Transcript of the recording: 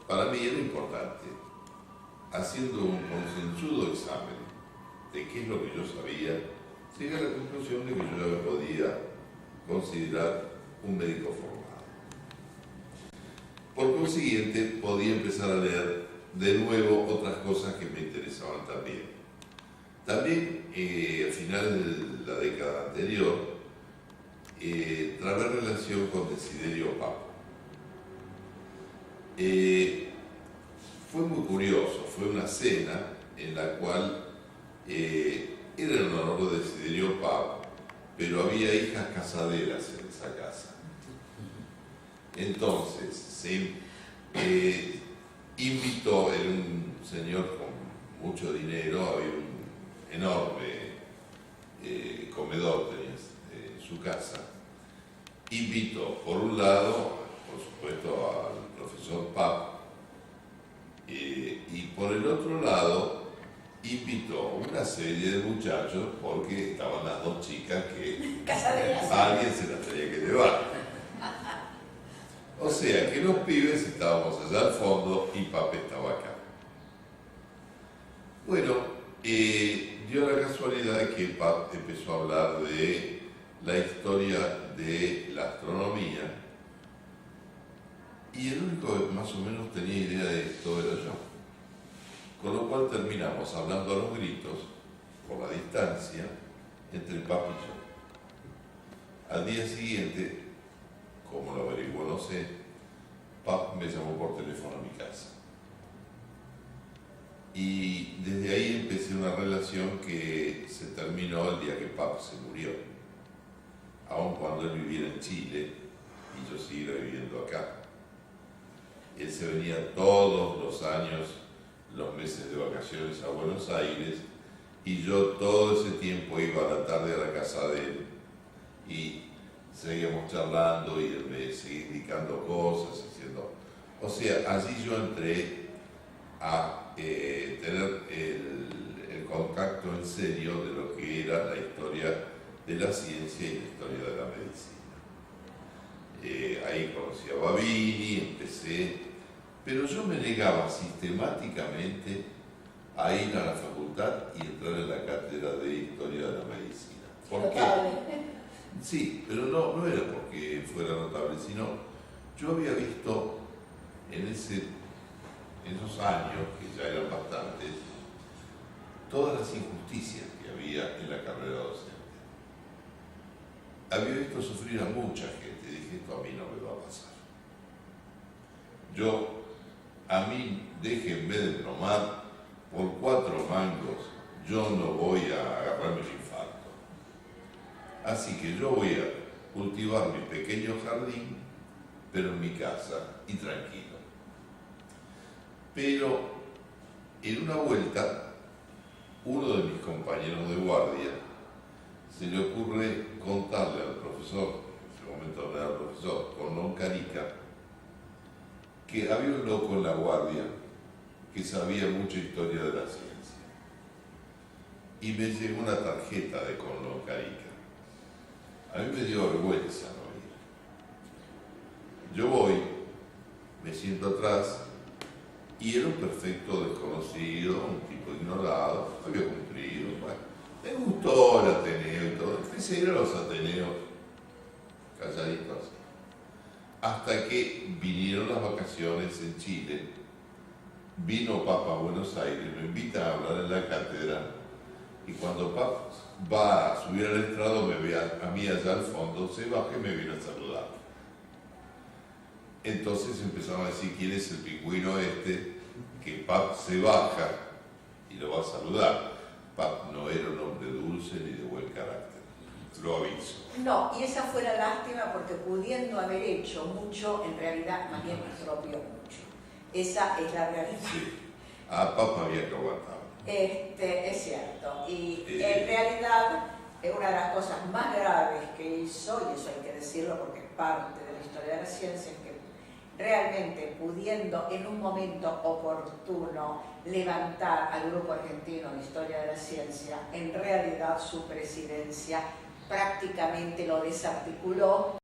para mí era importante, haciendo un concienzudo examen de qué es lo que yo sabía, llegué a la conclusión de que yo ya me podía considerar un médico formado. Por consiguiente, podía empezar a leer de nuevo otras cosas que me interesaban también. También, a finales de la década anterior, trabé relación con Desiderio Papo. Fue muy curioso, fue una cena en la cual era en honor de Desiderio Papo, pero había hijas casaderas en esa casa. Entonces, se invitó, era un señor con mucho dinero, había un enorme comedor tenía su casa. Invitó, por un lado, por supuesto, al profesor Papo, y por el otro lado, invitó una serie de muchachos, porque estaban las dos chicas que alguien se las tenía que llevar. O sea que los pibes estábamos allá al fondo y Papo estaba acá. Bueno, dio la casualidad de que Papo empezó a hablar de la historia de la astronomía, y el único que más o menos tenía idea de esto era yo. Con lo cual terminamos hablando a los gritos, por la distancia, entre Papo y yo. Al día siguiente, como lo averiguó no sé, Papo me llamó por teléfono a mi casa. Y desde ahí empecé una relación que se terminó el día que Papo se murió. Aun cuando él viviera en Chile y yo siguiera viviendo acá. Él se venía todos los años, los meses de vacaciones a Buenos Aires, y yo todo ese tiempo iba a la tarde a la casa de él y seguíamos charlando y él me seguía indicando cosas, haciendo... O sea, allí yo entré a tener el contacto en serio de lo que era la historia de la ciencia y la historia de la medicina. Ahí conocí a Babini, empecé, pero yo me negaba sistemáticamente a ir a la facultad y entrar en la cátedra de historia de la medicina. ¿Por qué? Sí, pero no era porque fuera notable, sino yo había visto en esos años, que ya eran bastantes, todas las injusticias que había en la carrera docente. Había visto sufrir a mucha gente, dije, esto a mí no me va a pasar. A mí, déjenme de bromar, por 4 mangos, yo no voy a agarrarme el infarto. Así que yo voy a cultivar mi pequeño jardín, pero en mi casa y tranquilo. Pero en una vuelta, uno de mis compañeros de guardia se le ocurre contarle al profesor, en ese momento no era profesor, Cornón Carica, que había un loco en la guardia que sabía mucha historia de la ciencia. Y me llegó una tarjeta de Cornón Carica. A mí me dio vergüenza no ir. Yo voy, me siento atrás, y era un perfecto desconocido, un tipo ignorado, había cumplido. Bueno, me gustó el Ateneo y todo. Empecé a ir a los Ateneos calladitos. Hasta que vinieron las vacaciones en Chile, vino Papo a Buenos Aires, me invita a hablar en la cátedra, y cuando Papo va a subir al estrado, me ve a mí allá al fondo, se baja y me viene a saludar. Entonces empezaron a decir quién es el pingüino este, que Papo se baja y lo va a saludar. Papo no era un hombre dulce ni de buen carácter, lo aviso. No, y esa fue la lástima, porque pudiendo haber hecho mucho, en realidad más bien expropió mucho. Esa es la realidad. Sí, a Papo había que aguantar. Es cierto, y en realidad una de las cosas más graves que hizo, y eso hay que decirlo porque es parte de la historia de la ciencia, es que realmente pudiendo en un momento oportuno levantar al Grupo Argentino de Historia de la Ciencia, en realidad su presidencia prácticamente lo desarticuló.